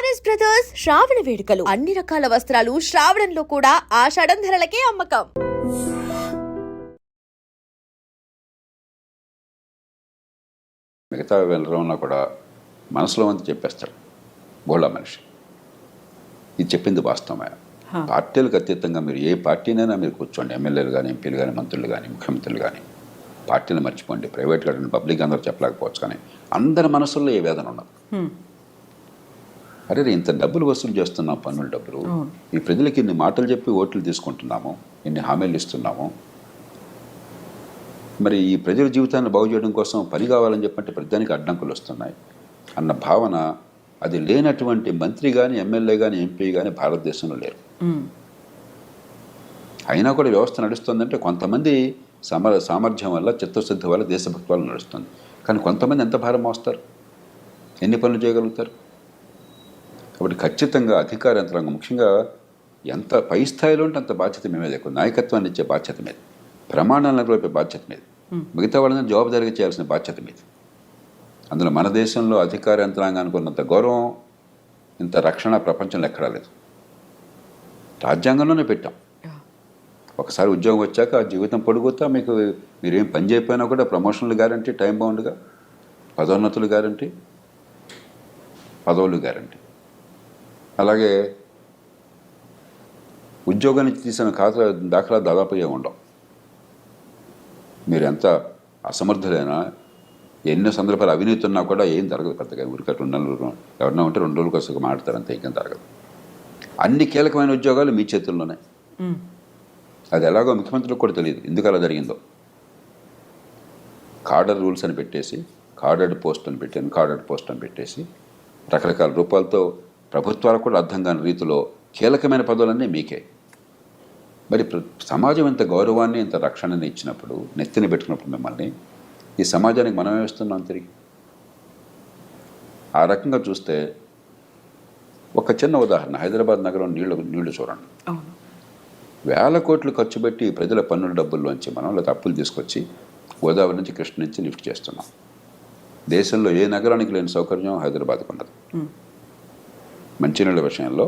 Saris brothers శ్రావణ వేడుకలు అన్ని రకాల వస్త్రాలు శ్రావణంలో కూడా ఆషాఢం ధరలకే అమ్మకం. మిగతా వెళ్ళడంలో కూడా మనసులో అంతా చెప్పేస్తాడు బోళ్ళ మనిషి. ఇది చెప్పింది వాస్తవమే. పార్టీలకు అతీతంగా మీరు ఏ పార్టీనైనా మీరు కూర్చోండి, ఎమ్మెల్యేలు కానీ ఎంపీలు కానీ మంత్రులు కానీ ముఖ్యమంత్రులు కానీ పార్టీలు మర్చిపోండి, ప్రైవేట్ కానీ పబ్లిక్ అందరూ చెప్పలేకపోవచ్చు, కానీ అందరి మనసుల్లో ఏ వేదన ఉండదు. అరే ఇంత డబ్బులు వసూలు చేస్తున్నాం, పన్నుల డబ్బులు, ఈ ప్రజలకి ఇన్ని మాటలు చెప్పి ఓట్లు తీసుకుంటున్నాము, ఇన్ని హామీలు ఇస్తున్నాము, మరి ఈ ప్రజల జీవితాన్ని బాగు చేయడం కోసం పని కావాలని చెప్పంటే ప్రతిదానికి అడ్డంకులు వస్తున్నాయి అన్న భావన అది లేనటువంటి మంత్రి కానీ ఎమ్మెల్యే కానీ ఎంపీ కానీ భారతదేశంలో లేరు. అయినా కూడా వ్యవస్థ నడుస్తుందంటే కొంతమంది సామర్థ్యం వల్ల, చిత్తశుద్ధి వల్ల, దేశభక్తి వల్ల నడుస్తుంది. కానీ కొంతమంది ఎంత భారం మోస్తారు, ఎన్ని పనులు చేయగలుగుతారు? కాబట్టి ఖచ్చితంగా అధికార యంత్రాంగం ముఖ్యంగా ఎంత పై స్థాయిలో ఉంటే అంత బాధ్యత మేమే ఎక్కువ, నాయకత్వాన్ని ఇచ్చే బాధ్యత మీద, ప్రమాణాలను నెరవేర్పే బాధ్యత మీద, మిగతా వాళ్ళని జవాబుదారీగా చేయాల్సిన బాధ్యత మీద. అందులో మన దేశంలో అధికార యంత్రాంగానికి ఉన్నంత గౌరవం, ఇంత రక్షణ ప్రపంచంలో ఎక్కడా లేదు. రాజ్యాంగంలోనే పెట్టాం. ఒకసారి ఉద్యోగం వచ్చాక ఆ జీవితం పొడుగుతా మీకు మీరేం పని చేయకపోయినా కూడా ప్రమోషన్లు గ్యారంటీ, టైం బౌండ్గా పదోన్నతులు గ్యారంటీ, పదవులు గ్యారంటీ. అలాగే ఉద్యోగం నుంచి తీసిన దాఖలా దాదాపు ఏమి ఉండవు. మీరు ఎంత అసమర్థులైనా, ఎన్నో సందర్భాలు అవినీతి ఉన్నా కూడా ఏం జరగదు పెద్దగా. ఊరికే 2 నెలలు ఎవరన్నా ఉంటే 2 రోజుల కోసం మాట్లాడతారు అంతే, ఇంకేం జరగదు. అన్ని కీలకమైన ఉద్యోగాలు మీ చేతుల్లోనే. అది ఎలాగో ముఖ్యమంత్రులకు కూడా తెలియదు ఎందుకు అలా జరిగిందో. కార్డర్ రూల్స్ అని పెట్టేసి, కార్డర్డ్ పోస్ట్ అని పెట్టి, అన్కార్డర్డ్ పోస్ట్ అని పెట్టేసి రకరకాల రూపాలతో ప్రభుత్వాలకు కూడా అర్థం కాని రీతిలో కీలకమైన పదవులన్నీ మీకే. మరి సమాజం ఇంత గౌరవాన్ని, ఇంత రక్షణని ఇచ్చినప్పుడు, నెత్తిని పెట్టుకున్నప్పుడు మిమ్మల్ని, ఈ సమాజానికి మనమే ఇస్తున్నాం తిరిగి. ఆ రకంగా చూస్తే ఒక చిన్న ఉదాహరణ, హైదరాబాద్ నగరం నీళ్లు చూడండి. వేల కోట్లు ఖర్చు పెట్టి ప్రజల పన్నుల డబ్బుల్లోంచి మనం లేదా అప్పులు తీసుకొచ్చి గోదావరి నుంచి కృష్ణ నుంచి లిఫ్ట్ చేస్తున్నాం. దేశంలో ఏ నగరానికి లేని సౌకర్యం హైదరాబాద్కు ఉండదు. మంచినీళ్ళ విషయంలో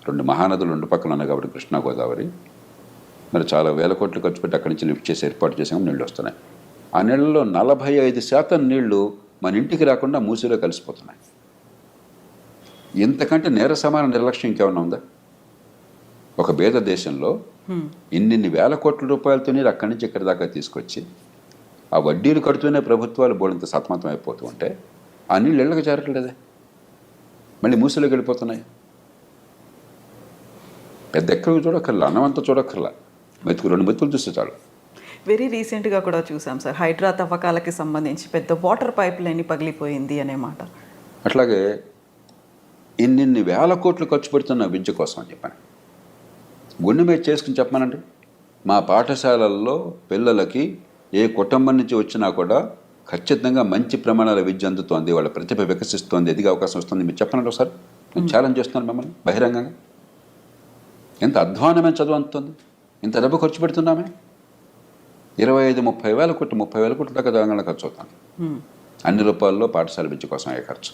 2 మహానదులు 2 పక్కన ఉన్నాయి కాబట్టి కృష్ణా గోదావరి, మరి చాలా వేల కోట్లు ఖర్చు పెట్టి అక్కడి నుంచి లిఫ్ట్ చేసి ఏర్పాటు చేసాము, నీళ్ళు వస్తున్నాయి. ఆ నీళ్ళలో 45% నీళ్లు మన ఇంటికి రాకుండా మూసిలో కలిసిపోతున్నాయి. ఇంతకంటే నేర సమాన నిర్లక్ష్యం ఇంకేమన్నా ఉందా? ఒక పేద దేశంలో ఇన్ని వేల కోట్ల రూపాయలతో నీరు అక్కడి నుంచి ఇక్కడి దాకా తీసుకొచ్చి ఆ వడ్డీలు కడుతూనే ప్రభుత్వాలు బోడంత సతమతం అయిపోతూ ఉంటే ఆ నీళ్ళు ఇళ్ళకి చేరట్లేదే, మళ్ళీ మూసిలోకి వెళ్ళిపోతున్నాయి. పెద్ద ఎక్కడికి చూడక్కర్లా, అన్నమంతా చూడక్కర్లా, 2 మెతుకులు చూస్తే చాలు. వెరీ రీసెంట్గా కూడా చూసాం సార్, హైడ్రా తవ్వకాలకి సంబంధించి పెద్ద వాటర్ పైప్ లైన్ పగిలిపోయింది అనే మాట. అట్లాగే ఇన్ని వేల కోట్లు ఖర్చు పెడుతున్న విద్య కోసం అని చెప్పాను. గుండె మీద చేసుకుని చెప్పానండి, మా పాఠశాలల్లో పిల్లలకి ఏ కుటుంబం నుంచి వచ్చినా కూడా ఖచ్చితంగా మంచి ప్రమాణాల విద్య అందుతోంది, వాళ్ళ ప్రతిభ వికసిస్తోంది, ఎదిగే అవకాశం వస్తుంది. మీరు చెప్పనండి ఒకసారి, నేను ఛాలెంజ్ చేస్తున్నాను మిమ్మల్ని బహిరంగంగా. ఎంత అధ్వానమైన చదువు అందుతుంది, ఇంత డబ్బు ఖర్చు పెడుతున్నామే. 25-30 వేల కోట్లు, 30 వేల కోట్ల దాకా తెలంగాణ ఖర్చు అవుతుంది అన్ని రూపాయల్లో పాఠశాల విద్య కోసం అయ్యే ఖర్చు.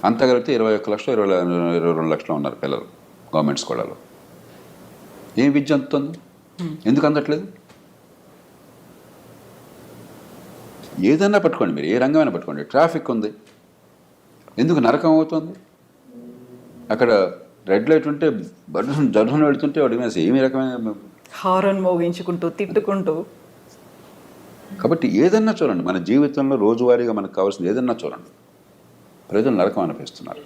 అంతా కలిపితే 21 లక్షలు 22 లక్షలు ఉన్నారు పిల్లలు గవర్నమెంట్ స్కూళ్ళలో. ఏం విద్య అందుతుంది? ఎందుకు అందట్లేదు? ఏదన్నా పట్టుకోండి, మీరు ఏ రంగమైనా పట్టుకోండి. ట్రాఫిక్ ఉంది, ఎందుకు నరకం అవుతుంది? అక్కడ రెడ్ లైట్ ఉంటే జర్హన్ వెళుతుంటే వాడి మీద ఏమి రకమైన హారన్ మోగించుకుంటూ తిట్టుకుంటూ. కాబట్టి ఏదన్నా చూడండి, మన జీవితంలో రోజువారీగా మనకు కావాల్సింది ఏదన్నా చూడండి, ప్రజలు నరకం అనిపిస్తున్నారు.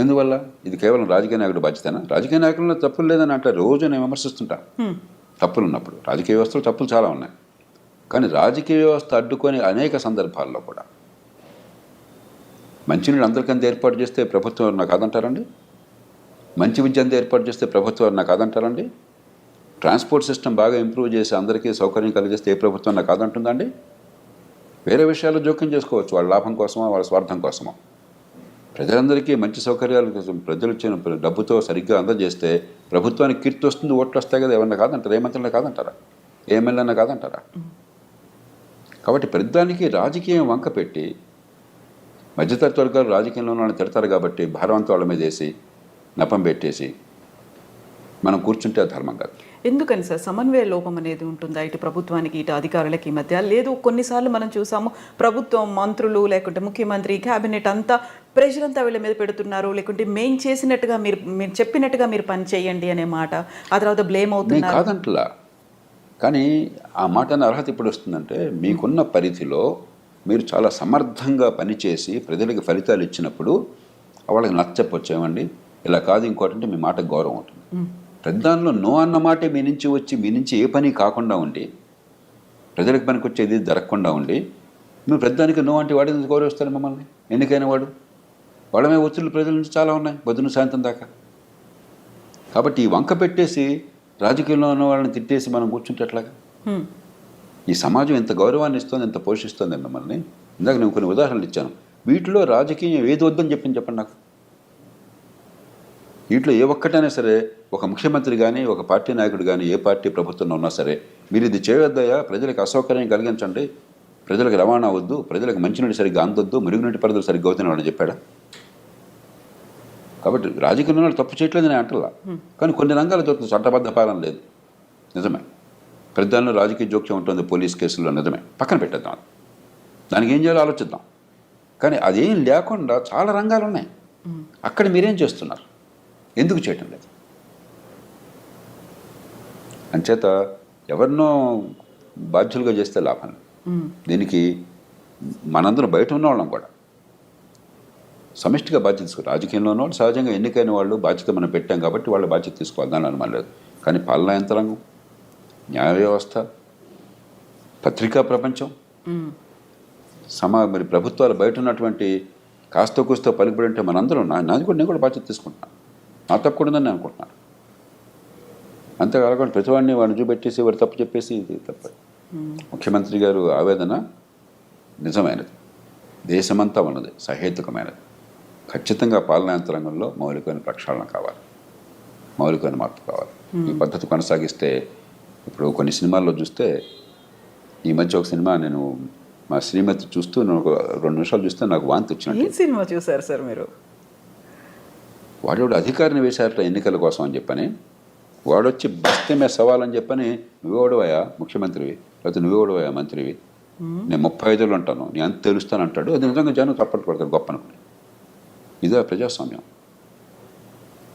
ఎందువల్ల? ఇది కేవలం రాజకీయ నాయకుడు బాధ్యతనా? రాజకీయ నాయకుల్లో తప్పులు లేదని అంటే రోజు నేను విమర్శిస్తుంటాను. తప్పులు ఉన్నప్పుడు రాజకీయ వ్యవస్థలో తప్పులు చాలా ఉన్నాయి, కానీ రాజకీయ వ్యవస్థ అడ్డుకొని అనేక సందర్భాల్లో కూడా మంచినీళ్ళు అందరికంత ఏర్పాటు చేస్తే ప్రభుత్వం నాకు కాదంటారండి? మంచి విద్య అంతా ఏర్పాటు చేస్తే ప్రభుత్వం నాకు కాదంటారండి? ట్రాన్స్పోర్ట్ సిస్టమ్ బాగా ఇంప్రూవ్ చేసి అందరికీ సౌకర్యం కలిగిస్తే ఏ ప్రభుత్వం నాకు కాదంటుందండి? వేరే విషయాలు జోక్యం చేసుకోవచ్చు, వాళ్ళ లాభం కోసమో వాళ్ళ స్వార్థం కోసమో. ప్రజలందరికీ మంచి సౌకర్యాల కోసం ప్రజలు ఇచ్చిన డబ్బుతో సరిగ్గా అందజేస్తే ప్రభుత్వానికి కీర్తి వస్తుంది, ఓట్లు వస్తాయి కదా. ఏమన్నా కాదంటారా? ఏ మంత్రులన్నా కాదంటారా? ఏ ఎమ్మెల్యేనా కాదంటారా? కాబట్టి ప్రతిదానికి రాజకీయం వంక పెట్టి మధ్యతరగతి వర్గాలు రాజకీయంలో వాళ్ళని తిడతారు కాబట్టి భారం అంతా వాళ్ళ మీద వేసి నపం పెట్టేసి మనం కూర్చుంటే అది ధర్మం కాదు. ఎందుకని సార్ సమన్వయ లోపం అనేది ఉంటుందా ఇటు ప్రభుత్వానికి ఇటు అధికారులకి మధ్య? లేదు, కొన్నిసార్లు మనం చూసాము ప్రభుత్వం, మంత్రులు లేకుంటే ముఖ్యమంత్రి, క్యాబినెట్ అంతా ప్రెషర్ అంతా వీళ్ళ మీద పెడుతున్నారు, లేకుంటే మేము చేసినట్టుగా మీరు చెప్పినట్టుగా మీరు పని చేయండి అనే మాట, ఆ తర్వాత బ్లేమ్ అవుతున్నారు. కాదంటలా, కానీ ఆ మాట అనే అర్హత ఇప్పుడు వస్తుందంటే మీకున్న పరిధిలో మీరు చాలా సమర్థంగా పనిచేసి ప్రజలకు ఫలితాలు ఇచ్చినప్పుడు వాళ్ళకి నచ్చపొచ్చామండి, ఇలా కాదు ఇంకోటి అంటే మీ మాటకు గౌరవం ఉంటుంది. పెద్దాల్లో నో అన్న మాటే మీ నుంచి వచ్చి మీ నుంచి ఏ పని కాకుండా ఉండి ప్రజలకు పనికి వచ్చేది జరగకుండా ఉండి మీరు పెద్దానికి నో అంటే వాడి నుంచి గౌరవిస్తారు మమ్మల్ని? ఎన్నికైన వాడు వాళ్ళమే ఒత్తిళ్ళు ప్రజల నుంచి చాలా ఉన్నాయి పొద్దున్న సాయంత్రం దాకా. కాబట్టి ఈ వంక పెట్టేసి రాజకీయంలో ఉన్న వాళ్ళని తిట్టేసి మనం కూర్చుంటే ఎట్లాగా? ఈ సమాజం ఎంత గౌరవాన్ని ఇస్తుంది, ఎంత పోషిస్తుంది మిమ్మల్ని. ఇందాక నేను కొన్ని ఉదాహరణలు ఇచ్చాను. వీటిలో రాజకీయం ఏది వద్దని చెప్పండి నాకు. వీటిలో ఏ ఒక్కటైనా సరే ఒక ముఖ్యమంత్రి కానీ ఒక పార్టీ నాయకుడు కానీ ఏ పార్టీ ప్రభుత్వంలో ఉన్నా సరే మీరు ఇది చేయవద్దయా, ప్రజలకు అసౌకర్యం కలిగించండి, ప్రజలకు రవాణా వద్దు, ప్రజలకు మంచినీటి సరిగ్గా అందొద్దు, మురుగునీటి పరిధులు సరిగ్గా అవుతాయని వాడు చెప్పాడా? కాబట్టి రాజకీయంలో తప్పు చేయట్లేదు నేను అంటలా, కానీ కొన్ని రంగాలు దొరుకుతుంది చట్టబద్ధ పాలన లేదు, నిజమే. పెద్దాల్లో రాజకీయ జోక్యం ఉంటుంది పోలీస్ కేసుల్లో, నిజమే. పక్కన పెట్టేద్దాం, దానికి ఏం చేయాలో ఆలోచిద్దాం. కానీ అదేం లేకుండా చాలా రంగాలు ఉన్నాయి. అక్కడ మీరేం చేస్తున్నారు, ఎందుకు చేయటం లేదు? అంచేత ఎవరినో బాధ్యులుగా చేస్తే లాభం. దీనికి మనందరం బయట ఉన్న వాళ్ళం కూడా సమిష్టిగా బాధ్యత తీసుకోవాలి. రాజకీయంలో ఉన్న వాళ్ళు సహజంగా ఎన్నికైన వాళ్ళు బాధ్యత మనం పెట్టాం కాబట్టి వాళ్ళ బాధ్యత తీసుకోవాలి, దాని అనుమానం లేదు. కానీ పాలనా యంత్రాంగం, న్యాయ వ్యవస్థ, పత్రికా ప్రపంచం, మరి ప్రభుత్వాలు బయట ఉన్నటువంటి కాస్త కూస్తో పలుకుబడి ఉంటే మనందరం నాది కూడా నేను కూడా బాధ్యత తీసుకుంటున్నాను, నా తప్పు కూడా ఉందని నేను అనుకుంటున్నాను. అంతేకాకుండా ప్రతివాడిని వాడిని చూపెట్టేసి వాడు తప్పు చెప్పేసి ఇది తప్ప. ముఖ్యమంత్రి గారు ఆవేదన నిజమైనది, దేశమంతా ఉన్నది, సహేతుకమైనది. ఖచ్చితంగా పాలనా యంత్రాంగంలో మౌలికమైన ప్రక్షాళన కావాలి, మౌలికమైన మార్పు కావాలి. ఈ పద్ధతి కొనసాగిస్తే ఇప్పుడు కొన్ని సినిమాల్లో చూస్తే, ఈ మధ్య ఒక సినిమా నేను మా శ్రీమతి చూస్తూ నేను ఒక 2 నిమిషాలు చూస్తే నాకు వాంతి వచ్చినట్టు. ఏ సినిమా చూసారు సార్ మీరు? వాడు అధికారిని వేశారట ఎన్నికల కోసం అని చెప్పని, వాడొచ్చి బస్తమే సవాలని చెప్పని, నువ్వెవడవయా ముఖ్యమంత్రివి, లేకపోతే నువ్వెవడవయా మంత్రివి, నేను 35 ఏళ్ళు ఉంటాను, నేను అంత తెలుస్తాను అంటాడు. అది నిజంగా జనం తప్పట్టు పడతారు గొప్ప అనుకుని. ఇదే ప్రజాస్వామ్యం,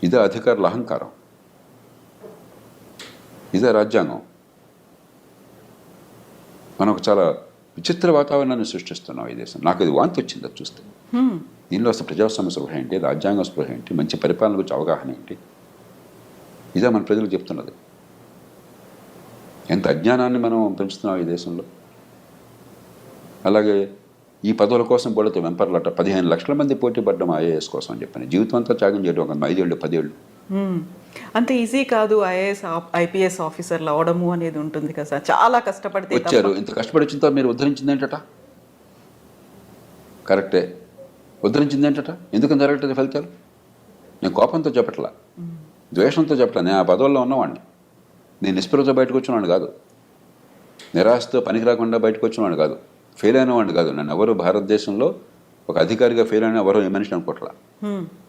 ఇదే అధికారుల అహంకారం, ఇదే రాజ్యాంగం. మనం ఒక చాలా విచిత్ర వాతావరణాన్ని సృష్టిస్తున్నాం ఈ దేశం. నాకు ఇది వాంతి వచ్చింది అది చూస్తే. దీనిలో అసలు ప్రజాస్వామ్య స్పృహ ఏంటి, రాజ్యాంగ స్పృహ ఏంటి, మంచి పరిపాలన గురించి అవగాహన ఏంటి, ఇదే మన ప్రజలకు చెప్తున్నది. ఎంత అజ్ఞానాన్ని మనం పెంచుతున్నాం ఈ దేశంలో. అలాగే ఈ పదవుల కోసం బోడితే వెంపర్లట 15 లక్షల మంది పోటీ పడ్డం ఐఏఎస్ కోసం అని చెప్పని, జీవితం అంతా త్యాగం చేయడం, ఒక 5 ఏళ్ళు 10 ఏళ్ళు. అంత ఈజీ కాదు ఐఏఎస్ ఐపీఎస్ ఆఫీసర్లు అవడము అనేది ఉంటుంది కదా సార్, చాలా కష్టపడితే వచ్చారు. ఇంత కష్టపడి వచ్చిన తర్వాత మీరు ఉద్ధరించింది ఏంటట? కరెక్టే, ఉద్ధరించింది ఏంటట? ఎందుకని జరగట్లేదు ఫలితాలు? నేను కోపంతో చెప్పట్లా, ద్వేషంతో చెప్పట్లా. నేను ఆ పదవుల్లో ఉన్నవాడిని, నేను నిస్పృహతో బయటకు వచ్చినవాడిని కాదు, నిరాశతో పనికి రాకుండా బయటకు వచ్చినవాడిని కాదు, ఫెయిల్ అయిన వాడిని కాదు. నన్ను ఎవరు భారతదేశంలో ఒక అధికారిగా ఫెయిల్ అయిన ఎవరో ఏ మనిషిని అనుకోవట్లా.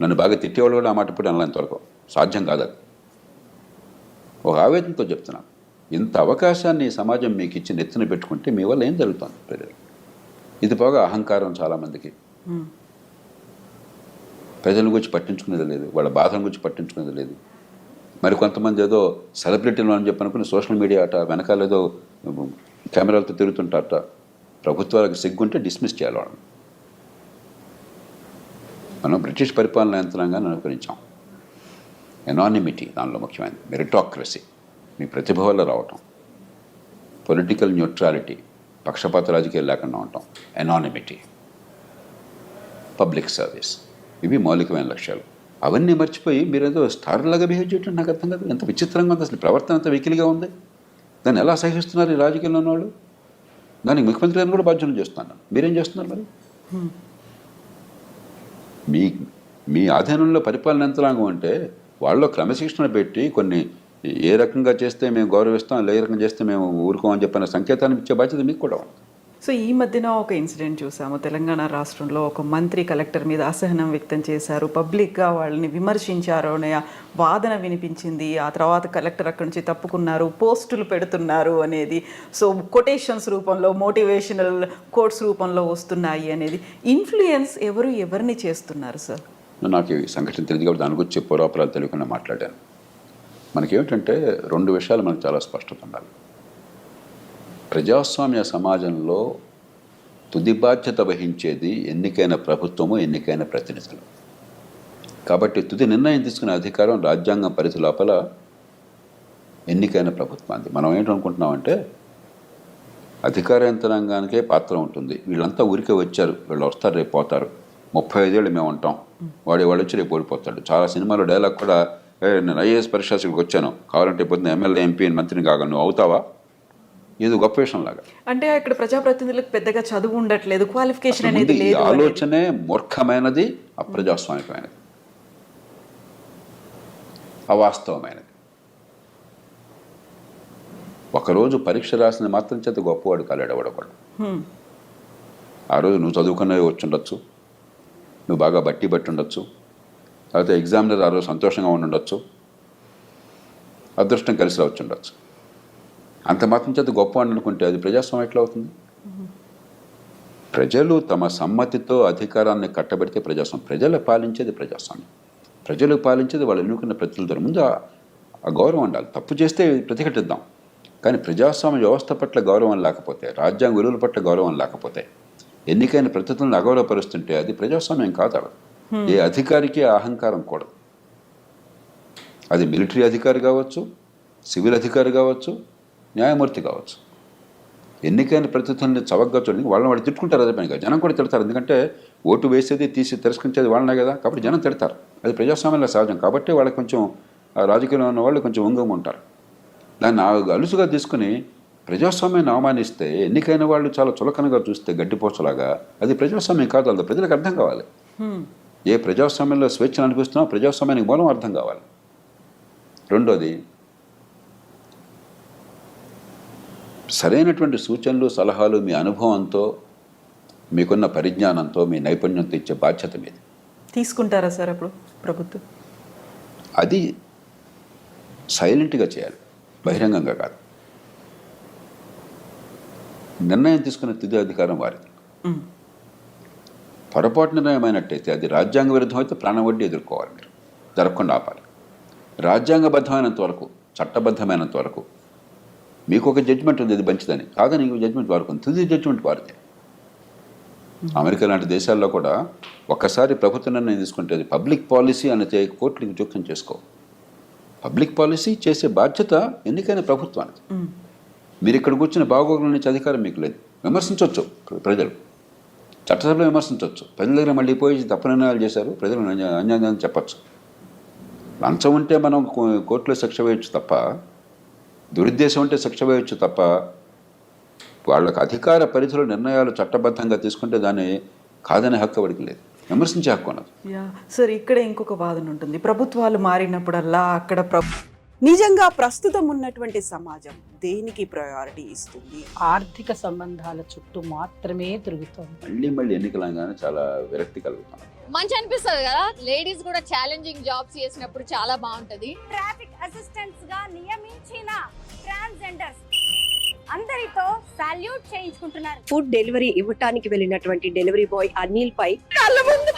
నన్ను బాగా తిట్టేవాళ్ళు కూడా ఆ మాట ఇప్పుడు అనలా, ఇంతవరకు సాధ్యం కాదు. అది ఒక ఆవేదనతో చెప్తున్నాను. ఇంత అవకాశాన్ని సమాజం మీకు ఇచ్చి నెత్తిన పెట్టుకుంటే మీ వల్ల ఏం జరుగుతుంది ప్రజలు? ఇది పోగా అహంకారం చాలామందికి. ప్రజల గురించి పట్టించుకునేది లేదు, వాళ్ళ బాధల గురించి పట్టించుకునేది లేదు. మరి కొంతమంది ఏదో సెలబ్రిటీలు అని చెప్పి అనుకుని సోషల్ మీడియా అట వెనకాల ఏదో కెమెరాలతో తిరుగుతుంటారట. ప్రభుత్వాలకు సిగ్గుంటే డిస్మిస్ చేయాలి వాళ్ళని. మనం బ్రిటిష్ పరిపాలన యంత్రాంగాన్ని అనుకరించాం. ఎనానిమిటీ దానిలో ముఖ్యమైనది, మెరిటాక్రసీ, మీ ప్రతిభ వల్ల రావటం, పొలిటికల్ న్యూట్రాలిటీ, పక్షపాత రాజకీయాలు లేకుండా ఉండటం, ఎనానిమిటీ, పబ్లిక్ సర్వీస్, ఇవి మౌలికమైన లక్ష్యాలు. అవన్నీ మర్చిపోయి మీరేదో స్టార్లాగా బిహేవ్ చేయటం నాకు అర్థం కాదు. ఎంత విచిత్రంగా ఉంది అసలు, ప్రవర్తన ఎంత వెకిలిగా ఉంది. దాన్ని ఎలా సహిస్తున్నారు ఈ రాజకీయంలో ఉన్నవాళ్ళు? దానికి ముఖ్యమంత్రి గారిని కూడా బాధ్యతలు చేస్తున్నాను. మీరేం చేస్తున్నారు మరి? మీ ఆధీనంలో పరిపాలన యంత్రాంగం అంటే వాళ్ళు క్రమశిక్షణ పెట్టి కొన్ని ఏ రకంగా చేస్తే మేము గౌరవిస్తాం, ఏ రకంగా చేస్తే మేము ఊరుకోమని చెప్పిన సంకేతాన్ని ఇచ్చే బాధ్యత మీకు కూడా ఉంది. సో ఈ మధ్యన ఒక ఇన్సిడెంట్ చూసాము. తెలంగాణ రాష్ట్రంలో ఒక మంత్రి కలెక్టర్ మీద అసహనం వ్యక్తం చేశారు, పబ్లిక్గా వాళ్ళని విమర్శించారు అనే వాదన వినిపించింది. ఆ తర్వాత కలెక్టర్ అక్కడి నుంచి తప్పుకున్నారు, పోస్టులు పెడుతున్నారు అనేది. సో కొటేషన్స్ రూపంలో, మోటివేషనల్ కోట్స్ రూపంలో వస్తున్నాయి అనేది. ఇన్ఫ్లుయెన్స్ ఎవరిని చేస్తున్నారు సార్? నాకు ఈ సంఘటన తెలియదు కాబట్టి దాని గురించి పూర్వాపరాలు తెలియకుండా మాట్లాడాను. మనకేమిటంటే 2 విషయాలు మనకు చాలా స్పష్టత ఉండాలి. ప్రజాస్వామ్య సమాజంలో తుది బాధ్యత వహించేది ఎన్నికైన ప్రభుత్వము, ఎన్నికైన ప్రతినిధులు. కాబట్టి తుది నిర్ణయం తీసుకునే అధికారం రాజ్యాంగం పరిధి లోపల ఎన్నికైన ప్రభుత్వానికి. మనం ఏంటనుకుంటున్నామంటే అధికార యంత్రాంగానికే పాత్ర ఉంటుంది, వీళ్ళంతా ఊరికే వచ్చారు, వీళ్ళు వస్తారు రేపు పోతారు, 35 ఏళ్ళు మేము ఉంటాం, వాడు వచ్చి రేపు ఓడిపోతాడు. చాలా సినిమాలో డైలాగ్ కూడా, నేను ఐఏఎస్ పరీక్షలకు వచ్చాను, కావాలంటే పొద్దున్న ఎమ్మెల్యే, ఎంపీ, మంత్రిని కాగా నువ్వు అవుతావా, ఇది గొప్ప విషయం లాగా. అంటే ఇక్కడ ప్రజాప్రతినిధులకు పెద్దగా చదువు ఉండట్లేదు, క్వాలిఫికేషన్ అనేది ఈ లేదు. ఆలోచనే మూర్ఖమైనది, అప్రజాస్వామికమైనది, అవాస్తవమైనది. ఒకరోజు పరీక్ష రాసిన మాత్రం చేత గొప్పవాడు కాలేడు ఎవడొకడు. ఆ రోజు నువ్వు చదువుకున్నవి వచ్చి ఉండొచ్చు, నువ్వు బాగా బట్టి ఉండొచ్చు, లేకపోతే ఎగ్జామినర్ ఆ రోజు సంతోషంగా ఉండొచ్చు, అదృష్టం కలిసి రావచ్చు ఉండొచ్చు. అంత మాత్రం చేత గొప్పవాడిని అనుకుంటే అది ప్రజాస్వామ్యం ఎట్లా అవుతుంది? ప్రజలు తమ సమ్మతితో అధికారాన్ని కట్టబెడితే ప్రజాస్వామ్యం. ప్రజలు పాలించేది ప్రజాస్వామ్యం. ప్రజలు పాలించేది వాళ్ళు ఎన్నుకున్న ప్రతినిధుల ముందు ఆ గౌరవం ఉండాలి. తప్పు చేస్తే ప్రతిఘటిద్దాం, కానీ ప్రజాస్వామ్య వ్యవస్థ పట్ల గౌరవం లేకపోతే, రాజ్యాంగ విలువల పట్ల గౌరవం లేకపోతే, ఎన్నికైన ప్రతినిధులను అగౌరవపరుస్తుంటే అది ప్రజాస్వామ్యం కాదు. ఏ అధికారికి అహంకారం కూడదు. అది మిలిటరీ అధికారి కావచ్చు, సివిల్ అధికారి కావచ్చు, న్యాయమూర్తి కావచ్చు. ఎన్నికైన ప్రతినిధుల్ని చవకగా చూడండి, వాళ్ళని వాళ్ళు తిట్టుకుంటారు. అదే పనిగా జనం కూడా తిడతారు. ఎందుకంటే ఓటు వేసేది తీసి తిరస్కరించేది వాళ్ళనే కదా, కాబట్టి జనం తిడతారు. అది ప్రజాస్వామ్యంలో సహజం. కాబట్టి వాళ్ళకి కొంచెం రాజకీయంలో ఉన్న వాళ్ళు కొంచెం వంగం ఉంటారు. దాన్ని అలుసుగా తీసుకుని ప్రజాస్వామ్యాన్ని అవమానిస్తే, ఎన్నికైన వాళ్ళు చాలా చులకనగా చూస్తే గడ్డిపోచలాగా, అది ప్రజాస్వామ్యం కాదు. అది ప్రజలకు అర్థం కావాలి. ఏ ప్రజాస్వామ్యంలో స్వేచ్ఛను అనిపిస్తున్నామో ప్రజాస్వామ్యానికి మూలం అర్థం కావాలి. రెండోది, సరైనటువంటి సూచనలు, సలహాలు మీ అనుభవంతో, మీకున్న పరిజ్ఞానంతో, మీ నైపుణ్యంతో ఇచ్చే బాధ్యత మీది. తీసుకుంటారా సార్ అప్పుడు ప్రభుత్వం? అది సైలెంట్గా చేయాలి, బహిరంగంగా కాదు. నిర్ణయం తీసుకునే తుది అధికారం వారిది. పొరపాటు నిర్ణయం అయినట్టయితే, అది రాజ్యాంగ విరుద్ధం అయితే ప్రాణవడ్డీ ఎదుర్కోవాలి. మీరు జరగకుండా ఆపాలి. రాజ్యాంగబద్ధమైనంత వరకు, చట్టబద్ధమైనంత వరకు మీకు ఒక జడ్జిమెంట్ ఉంది, ఇది మంచిదని. కాదని జడ్జిమెంట్ వారికి ఉంది, తుది జడ్జిమెంట్ వారిదే. అమెరికా లాంటి దేశాల్లో కూడా ఒక్కసారి ప్రభుత్వ నిర్ణయం తీసుకుంటే అది పబ్లిక్ పాలసీ అనేది కోర్టులకు జోక్యం చేసుకో. పబ్లిక్ పాలసీ చేసే బాధ్యత ఎన్నికైన ప్రభుత్వానికి. మీరు ఇక్కడ కూర్చుని బాగోగుల నుంచి అధికారం మీకు లేదు. విమర్శించవచ్చు ప్రజలు, చట్టసభలో విమర్శించవచ్చు. ప్రజల దగ్గర మళ్ళీ పోయి తప్పు నిర్ణయాలు చేశారు, ప్రజలు అన్యాయం చెప్పచ్చు. లంచం ఉంటే మనం కోర్టులో శిక్ష వేయచ్చు తప్ప, దురుద్దేశం ఉంటే శిక్ష వేయచ్చు తప్ప, వాళ్ళకు అధికార పరిధిలో నిర్ణయాలు చట్టబద్ధంగా తీసుకుంటే దాన్ని కాదనే హక్కు ఎవరికి లేదు, విమర్శించే హక్కు ఉన్నది. సార్, ఇక్కడ ఇంకొక వాదన ఉంటుంది. ప్రభుత్వాలు మారినప్పుడల్లా అక్కడ నిజంగా ప్రస్తుతం ఉన్నటువంటి సమాజం దేనికి ప్రయారిటీ ఇస్తుంది? ఆర్థిక సంబంధాల చుట్టూ మాత్రమే తిరుగుతుంది. మళ్ళీ ఎన్నికలంగానే చాలా విరక్తి కలుగుతాం. మంచి అనిపిస్తుంది కదా, లేడీస్ కూడా ఛాలెంజింగ్ జాబ్స్ చేసినప్పుడు చాలా బాగుంటది. ట్రాఫిక్ అసిస్టెంట్స్ గా నియమించిన ట్రాన్స్జెండర్స్ అందరితో సాల్యూట్ చేయించుకుంటున్నారు. ఫుడ్ డెలివరీ ఇవ్వటానికి వెళ్ళినటువంటి డెలివరీ బాయ్ అనిల్ పై కళ్ళ ముందు